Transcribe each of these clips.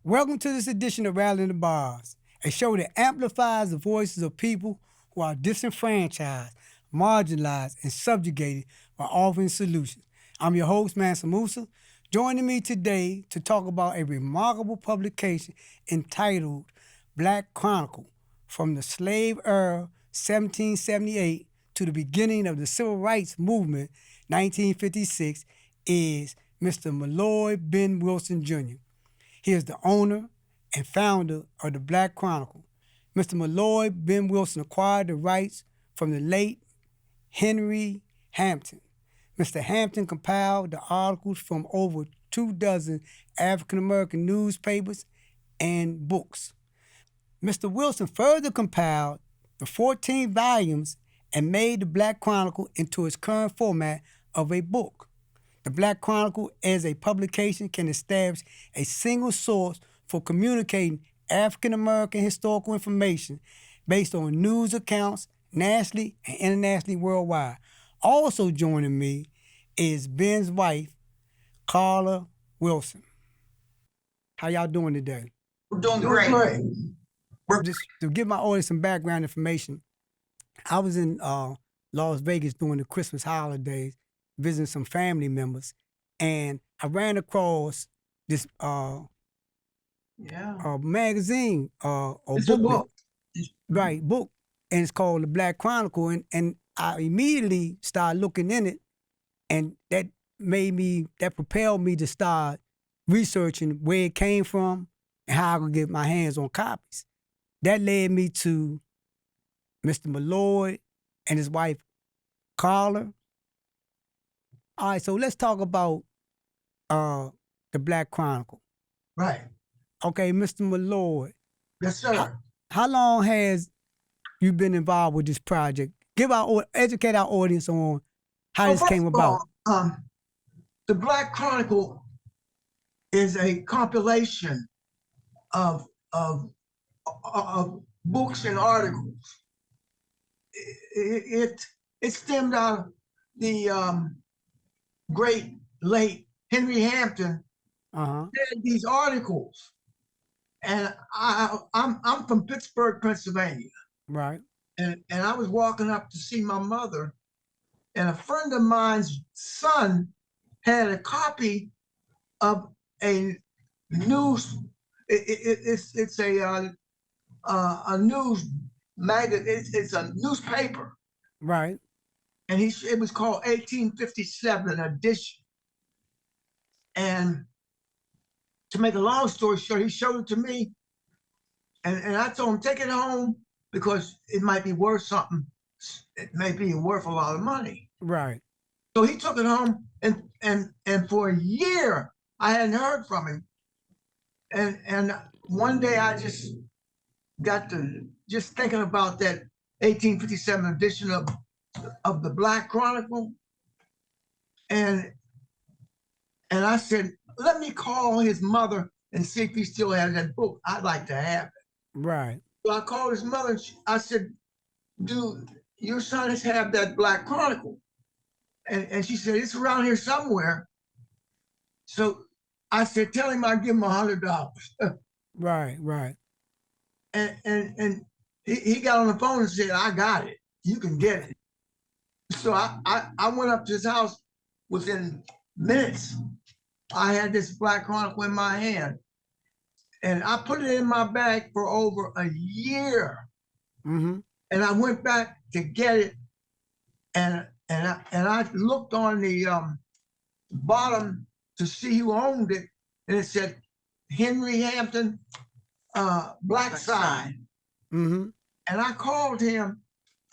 Welcome to this edition of Rattling the Bars, a show that amplifies the voices of people who are disenfranchised, marginalized, and subjugated by offering solutions. I'm your host, Mansa Musa. Joining me today to talk about a remarkable publication entitled Black Chronicle, from the slave era 1778 to the beginning of the Civil Rights Movement 1956, is Mr. Maloyd Ben Wilson Jr. He is the owner and founder of the Black Chronicle. Mr. Maloyd Ben Wilson acquired the rights from the late Henry Hampton. Mr. Hampton compiled the articles from over 24 African-American newspapers and books. Mr. Wilson further compiled the 14 volumes and made the Black Chronicle into its current format of a book. The Black Chronicle, as a publication, can establish a single source for communicating African-American historical information based on news accounts nationally and internationally worldwide. Also joining me is Ben's wife, Carla Wilson. How y'all doing today? We're doing great. Just to give my audience some background information, I was in Las Vegas during the Christmas holidays, visiting some family members, and I ran across this magazine or book. Right, book, and it's called the Black Chronicle, and I immediately started looking in it, and that propelled me to start researching where it came from and how I could get my hands on copies. That led me to Mr. Maloyd and his wife, Carla. All right, so let's talk about the Black Chronicle. Right. Okay, Mr. Maloyd. Yes, sir. How long has you been involved with this project? Educate our audience on how this came about. The Black Chronicle is a compilation of books and articles. It stemmed out of the great late Henry Hampton had these articles, and I'm from Pittsburgh, Pennsylvania. Right. And I was walking up to see my mother, and a friend of mine's son had a copy of a news. It's a news magazine. It's a newspaper. Right. And it was called 1857 edition. And to make a long story short, he showed it to me, and I told him, take it home because it might be worth something. It may be worth a lot of money. Right. So he took it home, and for a year I hadn't heard from him. And one day I just got to just thinking about that 1857 edition of the Black Chronicle, and I said, let me call his mother and see if he still has that book. I'd like to have it. Right. So I called his mother, and I said, do your sons have that Black Chronicle? And she said, it's around here somewhere. So I said, tell him I'd give him $100. Right. And he got on the phone and said, I got it. You can get it. So I went up to his house. Within minutes, I had this Black Chronicle in my hand, and I put it in my bag for over a year. Mm-hmm. And I went back to get it, and I looked on the bottom to see who owned it, and it said Henry Hampton, Black Sign. Mm-hmm. And I called him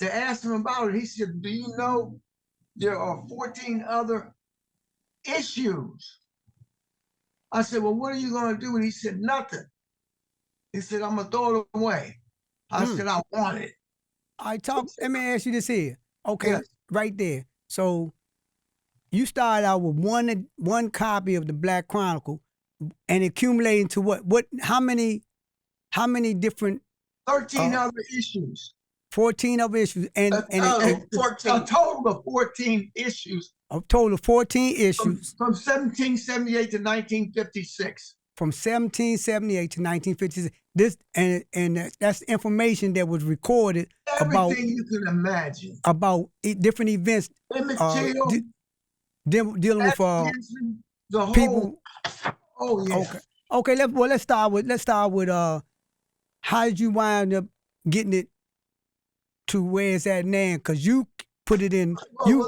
to ask him about it. He said, do you know there are 14 other issues? I said, well, what are you going to do? And he said, nothing. He said, I'm going to throw it away. I said, I want it. Let me ask you this here. Okay, Yes. Right there. So you started out with one copy of the Black Chronicle and accumulating to what how many different 13 other issues. 14 of issues, and 14. A total of 14 issues. A total of 14 issues from 1778 to 1956. From 1778 to 1956. This and that's information that was recorded Everything you can imagine about different events. Dealing with the whole people. Oh yeah. Okay. Let's start with how did you wind up getting it to where it's at now? Because you put it in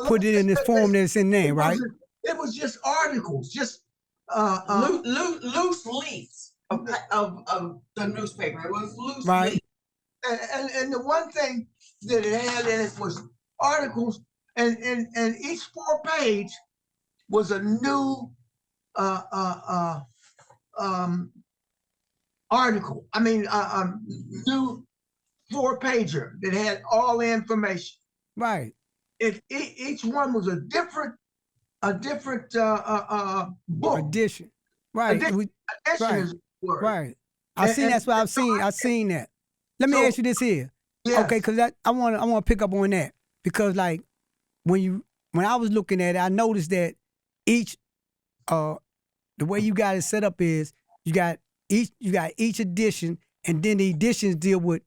put it in this form that it's in there, right? It was just articles, just loose leaves of the newspaper. It was loose leaves. And the one thing that it had in it was articles, and each 4-page was a new article. I mean, new 4-pager that had all the information. Right. Each one was a different book. Edition. Right. Edition is the word. Right. I've seen that. Let me ask you this here. Yes. Okay, because I want to pick up on that, because like when I was looking at it, I noticed that each the way you got it set up is you got each edition, and then the editions deal with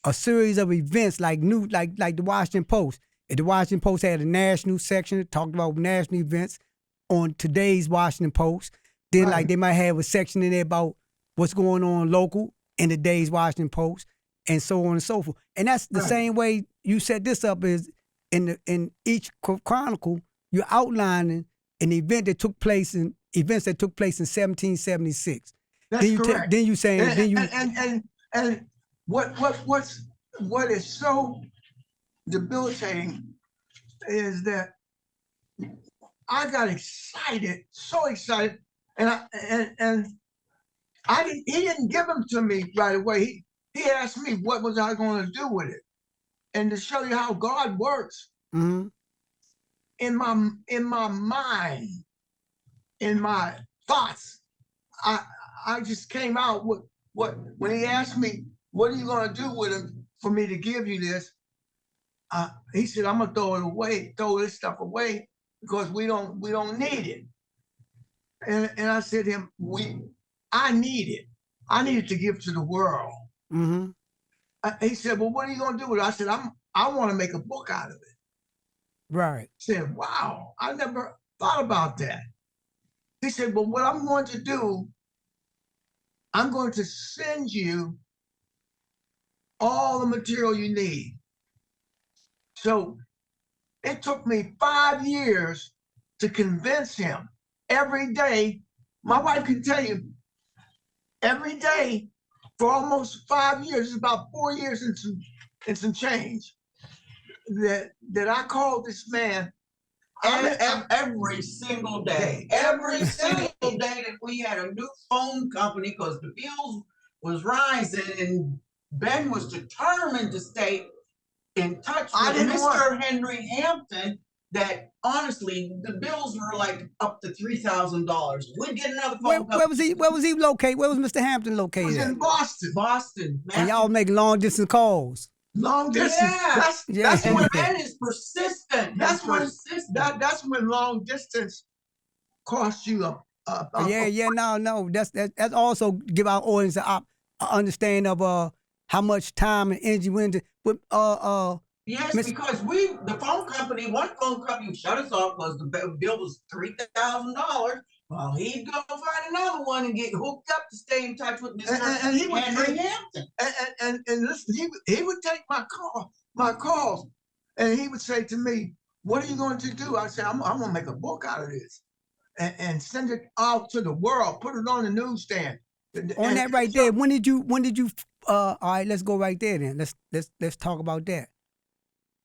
a series of events like the Washington Post. If the Washington Post had a national section that talked about national events on today's Washington Post, then like they might have a section in there about what's going on local in the day's Washington Post, and so on and so forth. And that's the same way you set this up, is in each chronicle you're outlining an event that took place in 1776. That's correct. Then you saying and what is so debilitating is that I got so excited, and he didn't give them to me right away. He asked me what was I going to do with it, and to show you how God works. Mm-hmm. In my mind, in my thoughts, I just came out with when he asked me, what are you going to do with him for me to give you this? He said, I'm gonna throw this stuff away, because we don't need it. And I said to him, I need it. I need it to give to the world. Mm-hmm. He said, well, what are you gonna do with it? I said, I want to make a book out of it. Right. He said, wow, I never thought about that. He said, well, what I'm going to do, I'm going to send you all the material you need. So it took me 5 years to convince him. Every day, my wife can tell you, every day for almost 5 years, it's about 4 years and some change, that I called this man. Every single day. Every single day that we had a new phone company, because the bills was rising, and Ben was determined to stay in touch with Mr. Henry Hampton, that honestly the bills were like up to $3,000. We'd get another phone company. Where was he located? Where was Mr. Hampton located? He was in Boston. And y'all making long distance calls. Long distance. Yeah. That's when Ben is persistent. That's when long distance costs you a no. That's also give our audience an understanding of how much time and energy went into. Yes, because one phone company shut us off because the bill was $3,000. Well, he'd go find another one and get hooked up to stay in touch with Mr. Henry Hampton. And listen, he would take my calls, and he would say to me, "What are you going to do?" I said, "I'm going to make a book out of this, and send it out to the world, put it on the newsstand." On that right there, when did you? All right, let's go right there then. Let's talk about that.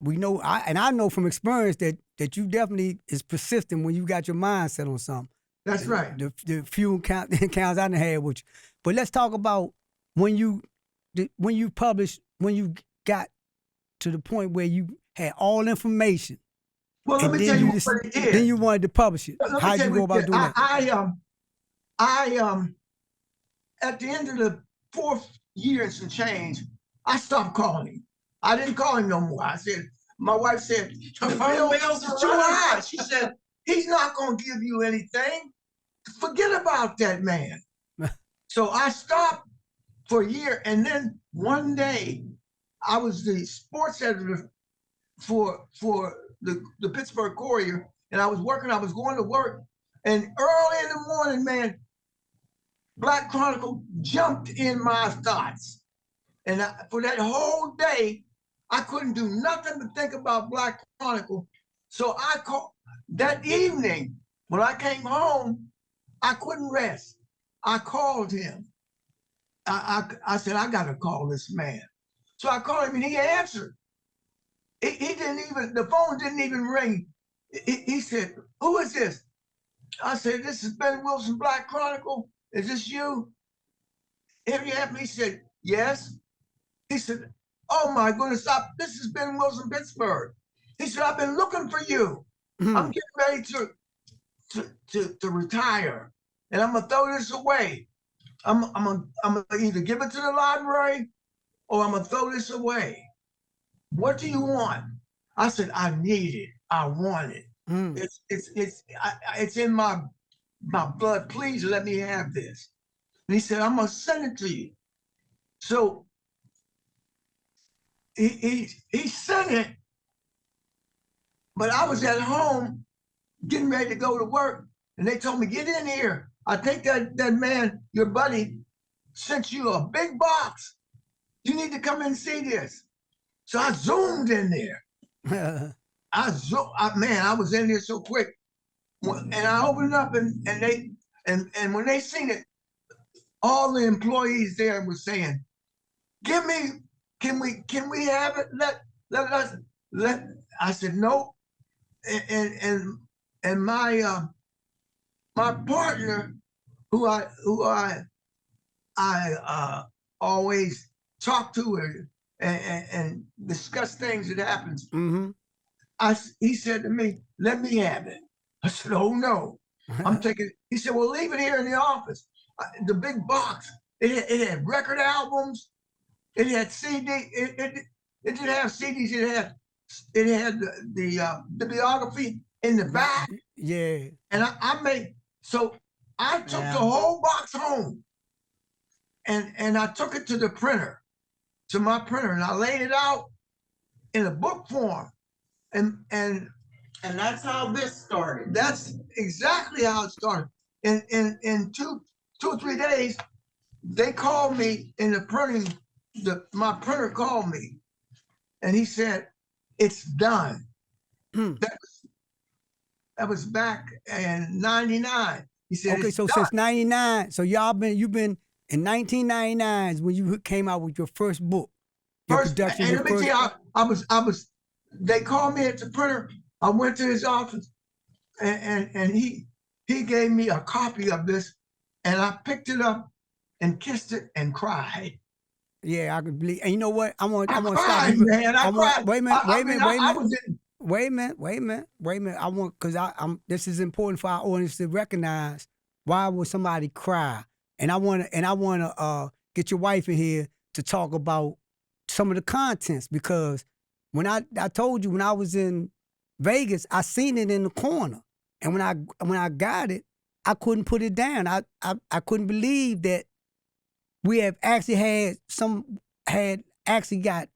We know, I know from experience that you definitely is persistent when you got your mind set on something. That's right. The few encounters I done had with you. But let's talk about when you published, when you got to the point where you had all information. Well, let me tell you what it is. Then you wanted to publish it. How'd you go about doing that? I at the end of the 4th year and some change, I stopped calling him. I didn't call him no more. I said, my wife said, The the phone bill bills is are too running. high. She said, he's not going to give you anything. Forget about that man. So I stopped for a year. And then one day I was the sports editor for the Pittsburgh Courier. And I was going to work. And early in the morning, man, Black Chronicle jumped in my thoughts. And for that whole day, I couldn't do nothing but think about Black Chronicle. So I called that evening when I came home, I couldn't rest. I called him. I said, I got to call this man. So I called him and he answered. He didn't even, the phone didn't even ring. He said, who is this? I said, this is Ben Wilson, Black Chronicle. Is this you? Have you had me? He said, yes. He said, oh my goodness, this is Ben Wilson, Pittsburgh. He said, I've been looking for you. I'm getting ready to retire. And I'm gonna throw this away. I'm gonna either give it to the library or I'm gonna throw this away. What do you want? I said, I need it. I want it. It's in my blood. Please let me have this. And he said, I'm gonna send it to you. So he sent it, but I was at home getting ready to go to work, and they told me, get in here. I think that man, your buddy, sent you a big box. You need to come and see this. So I zoomed in there. I was in there so quick. And I opened it up and when they seen it, all the employees there were saying, can we have it? Let us. I said, no. And my partner, who I always talk to and discuss things that happens. He said to me, let me have it. I said, oh no, I'm taking it. He said, well, leave it here in the office. The big box, it had record albums, it had CD, it didn't have CDs, it had the bibliography in the back. Yeah. And I took the whole box home and I took it to the printer, to my printer, and I laid it out in a book form. And that's how this started. That's exactly how it started. In 2 or 3 days, they called me in the printing, my printer called me and he said, it's done. That was back in 99. He said, okay, so since 99, so you've been in 1999 is when you came out with your first book. They called me at the printer. I went to his office and he gave me a copy of this and I picked it up and kissed it and cried. Yeah, I could believe. And you know what? I want to stop you. Man, I cried. Wait a minute. I want, because this is important for our audience to recognize why would somebody cry. And I want to get your wife in here to talk about some of the contents, because when I told you when I was in Vegas, I seen it in the corner, and when I got it, I couldn't put it down. I couldn't believe that we have actually got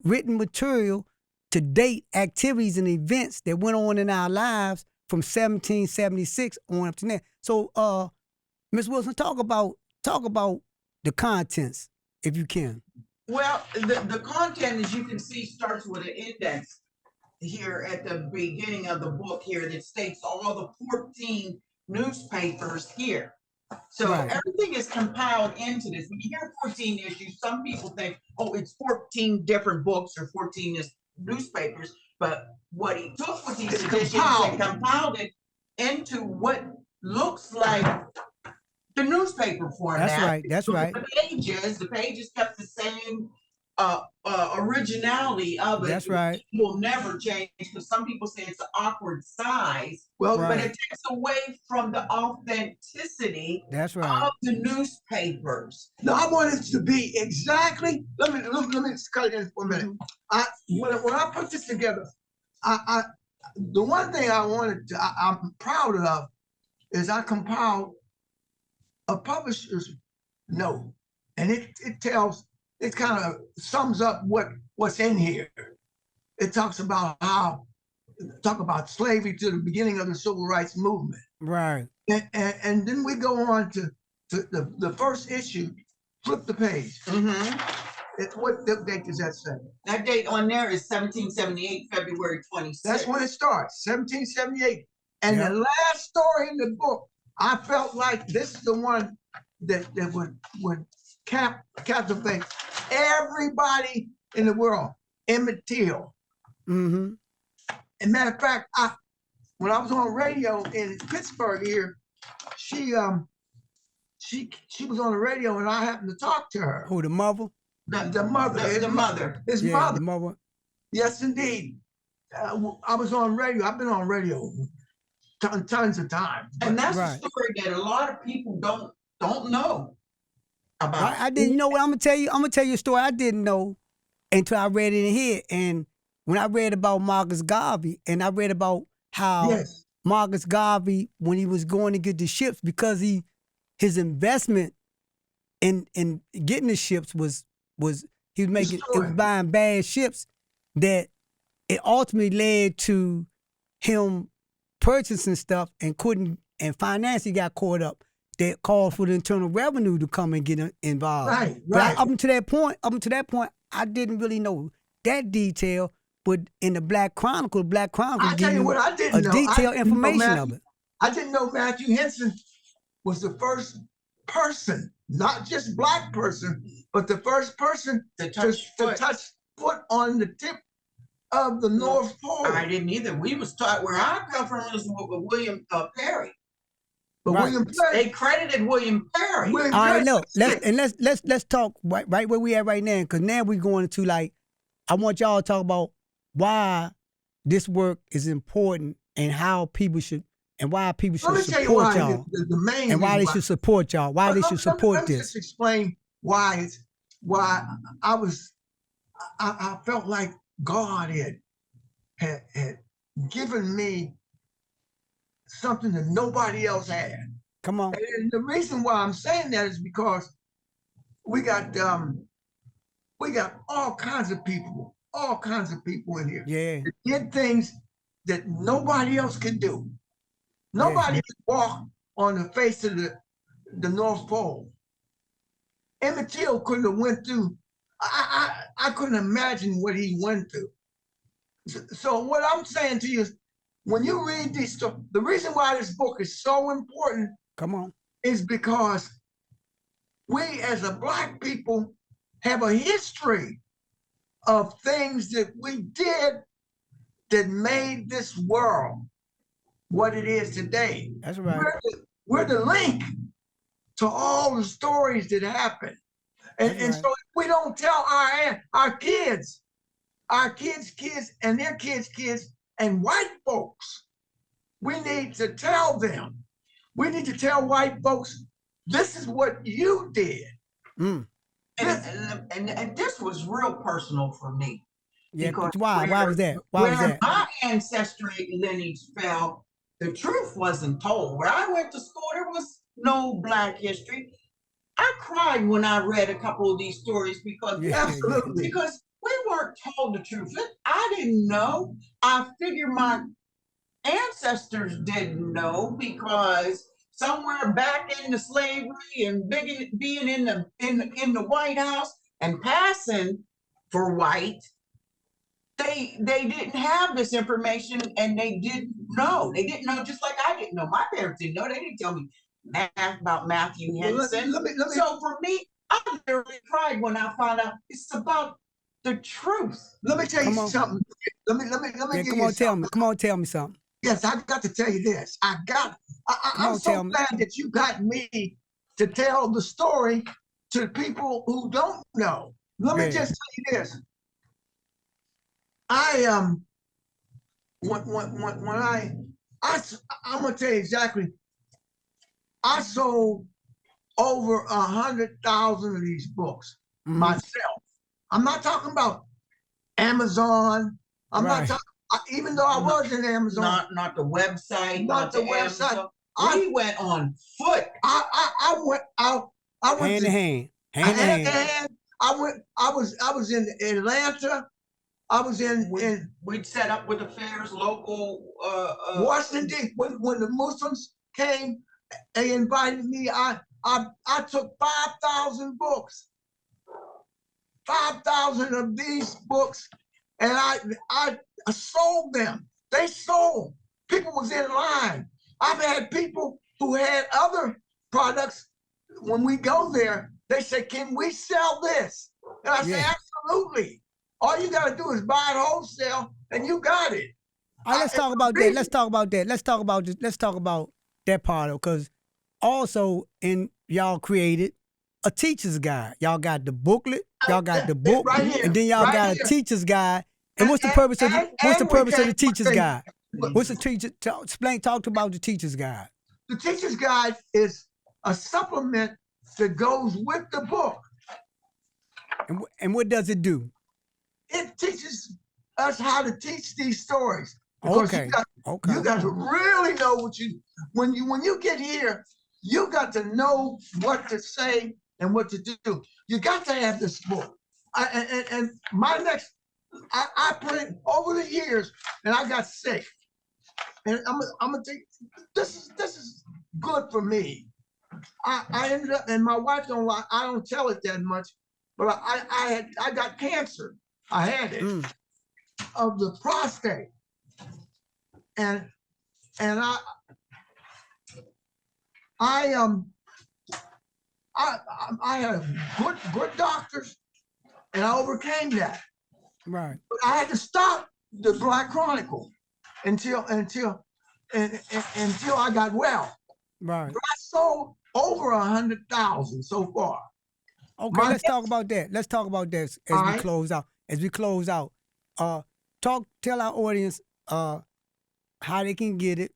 written material to date activities and events that went on in our lives from 1776 on up to now. So, Ms. Wilson, talk about the contents, if you can. Well, the content, as you can see, starts with an index here at the beginning of the book here that states all the 14 newspapers here. So everything is compiled into this. When you hear 14 issues, some people think, oh, it's 14 different books or 14 newspapers. But what he took with these editions and compiled it into what looks like the newspaper format. That's right. The pages kept the same originality of it. That's right. Will never change because some people say it's an awkward size. Well, But Right. it takes away from the authenticity That's right. of the newspapers. no, I want it to be exactly. Let me just cut it in for a minute. When I put this together, the one thing I'm proud of is I compiled a publisher's note, and it kind of sums up what's in here. It talks about slavery to the beginning of the civil rights movement. Right. And then we go on to the first issue. Flip the page. What date does that say? That date on there is 1778, February 26th. That's when it starts, 1778. And Yep. the last story in the book, I felt like this is the one that would captivate everybody in the world. Emmett Till. Mm-hmm. And matter of fact, when I was on radio in Pittsburgh here, she was on the radio and I happened to talk to her. Who, the mother? The mother. The mother. His Yeah, mother. the mother. Yes, indeed. I was on radio. I've been on radio tons of times. And that's Right. a story that a lot of people don't know about. I didn't know what I'm gonna tell you. I'm gonna tell you a story I didn't know until I read it in here. And when I read about Marcus Garvey, and I read about how Yes. Marcus Garvey, when he was going to get the ships, because his investment in getting the ships was he was buying bad ships, that it ultimately led to him purchasing stuff and finance got caught up. That called for the Internal Revenue to come and get involved. Right. But up until that point, I didn't really know that detail. But in the Black Chronicle I tell give you what I didn't a know. detailed information of it. I didn't know Matthew Henson was the first person, not just Black person, but the first person To touch foot. foot on the tip of the North Pole. I didn't either. We was taught where I come from was with William Perry. But Right. William Perry. They credited William Perry. William All right, Perry no, said- let's talk right where we at right now, because now we're going into, like, I want y'all to talk about why this work is important and how people should why people should Let me tell you support why y'all the main and why they reason should support y'all, why they should support let me this. just explain why I felt like God had given me something that nobody else had. Come on. And the reason why I'm saying that is because we got all kinds of people in here Yeah. that did things that nobody else could do. Nobody could walk on the face of the North Pole. Emmett Till couldn't have went through. I couldn't imagine what he went through. So what I'm saying to you is, when you read these stuff, the reason why this book is so important Come on. is because we as a Black people have a history of things that we did that made this world what it is today. That's right. We're the link to all the stories that happened. And That's so if we don't tell our kids, and their kids, and white folks, we need to tell them. We need to tell white folks, this is what you did. Mm. And this was real personal for me. Yeah. Because Why was that? Why was where that? my ancestry lineage fell, the truth wasn't told. Where I went to school, there was no Black history. I cried when I read a couple of these stories because Absolutely. because we weren't told the truth. I didn't know. I figure my ancestors didn't know, because somewhere back in the slavery and being in the White House and passing for white, they didn't have this information, and they didn't know. They didn't know, just like I didn't know. My parents didn't know. They didn't tell me math about Matthew Henson. Let me, So for me, I literally cried when I found out it's about the truth. let me tell Come you on. something. Let me Yeah, give come you on, tell something. me. Come on, tell me something. Yes, I've got to tell you this. I'm on, so tell me. glad that you got me to tell the story to people who don't know. Let me Yeah. just tell you this. I I'm gonna tell you exactly. I sold over 100,000 of these books myself. I'm not talking about Amazon. I'm not Right. talking. Even though I was in Amazon, Not the website, not the website. Amazon. We went on foot. I went out. I went Hand to in hand. Hand in hand to hand. hand. I was in Atlanta. I was in We'd set up with the fairs, local. Washington D. When the Muslims came, they invited me. I took 5,000 books, 5,000 of these books, and I sold them. They sold. People was in line. I've had people who had other products. When we go there, they say, "Can we sell this?" And I say, "Absolutely. All you got to do is buy it wholesale, and you got it." All right, let's talk about that. Let's talk about that. Let's talk about that part of, because also y'all created a teacher's guide. Y'all got the booklet, y'all got the book, right here, and then y'all right got a here. teacher's guide. And what's the purpose of the teacher's guide? What's the teacher? Talk about the teacher's guide. The teacher's guide is a supplement that goes with the book. And what does it do? It teaches us how to teach these stories. Because Okay. you got to really know when you get here, you got to know what to say and what to do. You got to have this book. And my next, I put it over the years, and I got sick. And I'm gonna take this is good for me. I ended up, and my wife don't like. I don't tell it that much, but I got cancer. I had it of the prostate, and I had good doctors, and I overcame that. Right. But I had to stop the Black Chronicle until I got well. Right. But I sold over 100,000 so far. Okay, let's talk about that. Let's talk about that as we close out. As we close out, tell our audience how they can get it.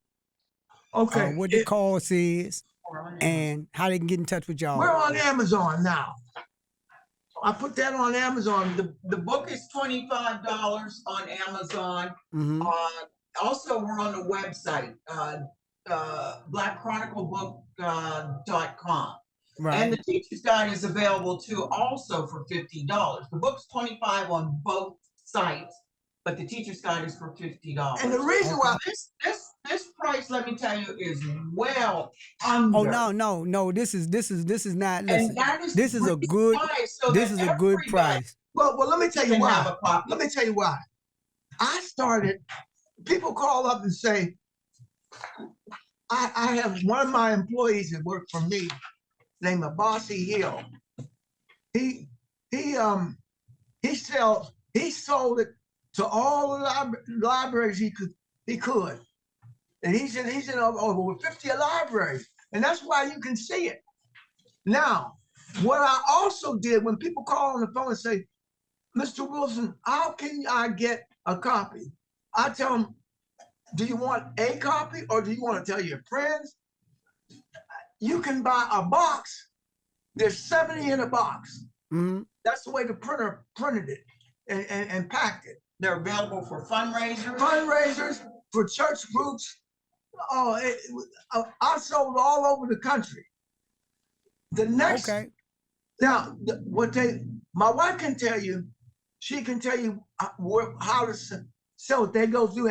Okay. What the cost is, and how they can get in touch with y'all. We're on Amazon now. I put that on Amazon. The book is $25 on Amazon. Also, we're on the website, blackchroniclebook.com. Right. And the teacher's guide is available too, also for $50. The book's $25 on both sites, but the teacher's guide is for $50. And the reason why this price, let me tell you, is well under. Oh no! This is not. Listen, and this is a good. So this is a good price. Well, let me tell you why. Let me tell you why. I started. People call up and say, I have one of my employees that worked for me, named Bossy Hill. He sold it to all the libraries he could. And he's in over 50 libraries. And that's why you can see it. Now, what I also did when people call on the phone and say, "Mr. Wilson, how can I get a copy?" I tell them, "Do you want a copy or do you want to tell your friends?" You can buy a box. There's 70 in a box. That's the way the printer printed it and packed it. They're available for fundraisers. Fundraisers, for church groups. Oh, I sold all over the country. The next, now my wife can tell you, she can tell you how to sell it. They go through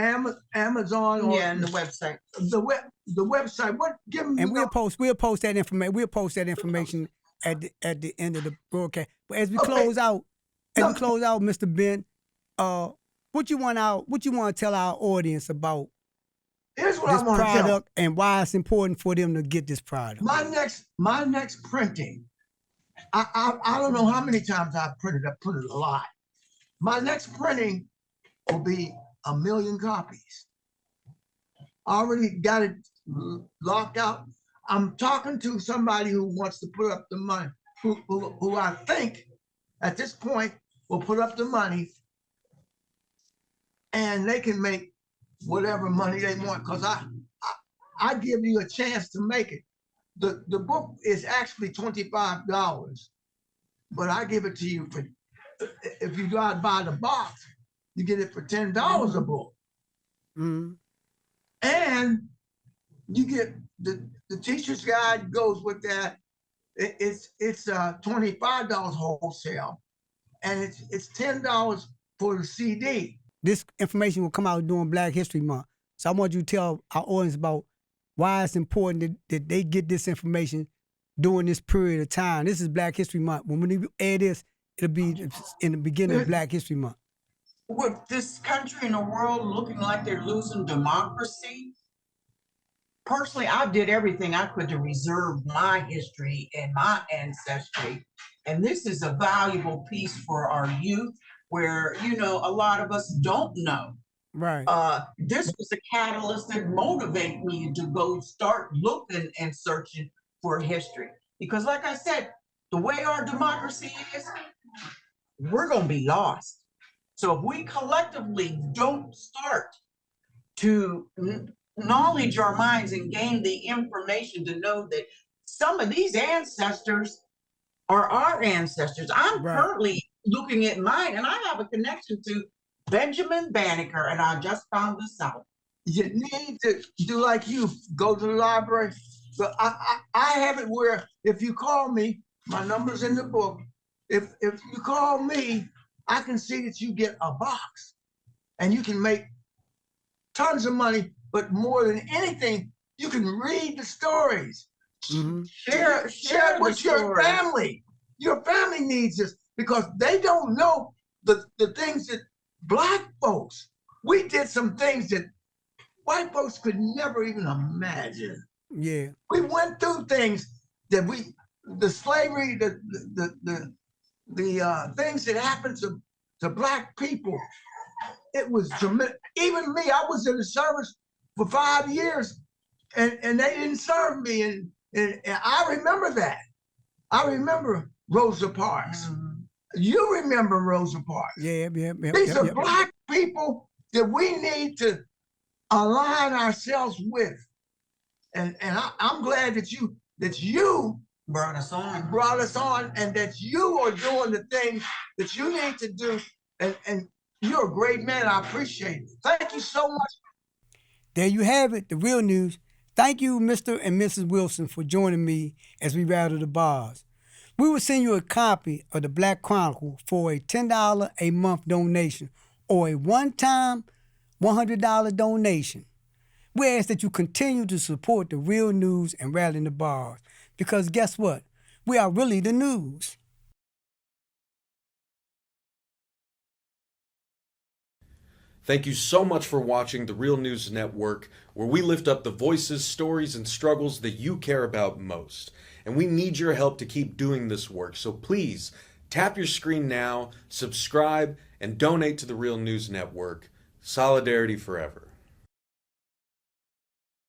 Amazon or and the website. The website. What? Give them. And we'll post that information. We'll post that information at the end of the broadcast. But as we close out, Mr. Ben, what you want to tell our audience about this product and why it's important for them to get this product? My next printing. I don't know how many times I've printed. I printed a lot. My next printing will be 1 million copies. I already got it locked out. I'm talking to somebody who wants to put up the money, who I think at this point will put up the money and they can make whatever money they want, because I give you a chance to make it. The book is actually $25, but I give it to you for, if you go out and buy the box, you get it for $10 a book. Mm-hmm. And you get the teacher's guide goes with that. It's $25 wholesale, and it's $10 for the CD. This information will come out during Black History Month. So I want you to tell our audience about why it's important that they get this information during this period of time. This is Black History Month. When we air this, it'll be in the beginning of Black History Month. With this country and the world looking like they're losing democracy, personally, I did everything I could to reserve my history and my ancestry. And this is a valuable piece for our youth where, you know, a lot of us don't know. Right. This was a catalyst that motivated me to go start looking and searching for history. Because like I said, the way our democracy is, we're going to be lost. So if we collectively don't start to knowledge our minds and gain the information to know that some of these ancestors are our ancestors. I'm currently looking at mine, and I have a connection to Benjamin Banneker, and I just found this out. You need to do like you, go to the library. But I have it where if you call me, my number's in the book. If you call me, I can see that you get a box, and you can make tons of money. But more than anything, you can read the stories. Mm-hmm. Share it with your family. Your family needs this because they don't know the things that Black folks, we did some things that white folks could never even imagine. Yeah. We went through things that the slavery, the things that happened to Black people. It was tremendous. Even me, I was in the service for 5 years, and they didn't serve me, and I remember that. I remember Rosa Parks. Mm-hmm. You remember Rosa Parks. Yeah. These are Black people that we need to align ourselves with, and I'm glad that you brought us on, and that you are doing the things that you need to do, and you're a great man. I appreciate it. Thank you so much. There you have it, the real news. Thank you, Mr. and Mrs. Wilson, for joining me as we rattle the bars. We will send you a copy of the Black Chronicle for a $10 a month donation or a one-time $100 donation. We ask that you continue to support the real news and Rattling the Bars, because guess what? We are really the news. Thank you so much for watching the Real News Network, where we lift up the voices, stories, and struggles that you care about most. And we need your help to keep doing this work. So please, tap your screen now, subscribe, and donate to the Real News Network. Solidarity forever.